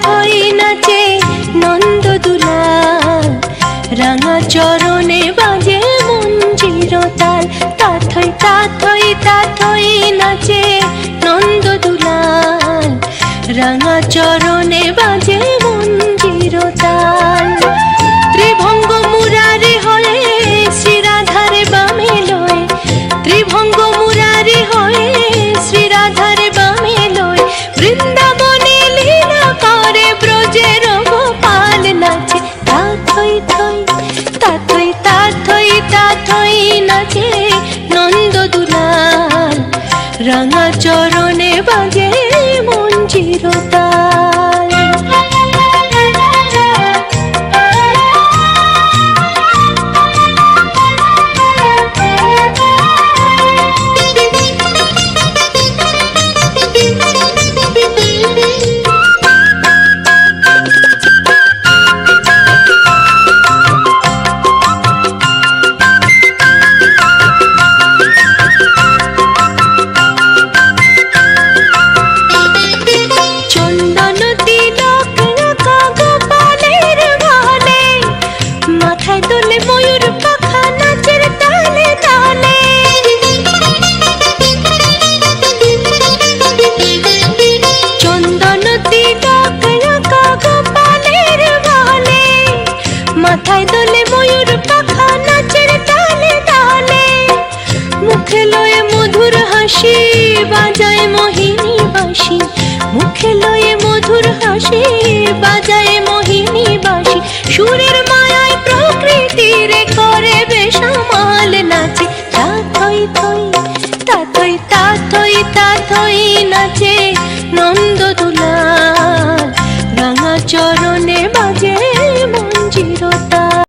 থই নাচে নন্দ দুলাল, রাঙা চরণে বাজে মঞ্জির তাল। তাথই তাথই তাথই নাচে নন্দ দুলাল, রাঙা চরণে বাজে মঞ্জির তাল। ত্রিভঙ্গ মুরারি হয়ে শ্রীরাধার বামে লয়, ত্রিভঙ্গ মুরারি হয়ে শ্রীরাধার বামে লয়। বৃন্দাবনে লীলা করে ব্রজের গোপাল নাচে তাথই থই তাথই তাথই তাথই নাচে নন্দ দুলাল, রাঙা চরণে বাজে মঞ্জির তাল। মাথায় দোলে ময়ূর পাখা নাচের তালে তালে, মুখে লয়ে মধুর হাসি বাজায় মোহিনী বাঁশি, মুখে লয়ে মধুর হাসি বাজায় মোহিনী বাঁশি। সুরের মায়ায় প্রকৃতির করে বেসামাল নাচে তাথই থই তাথই তাথই তাথই নাচে নন্দ দুলাল,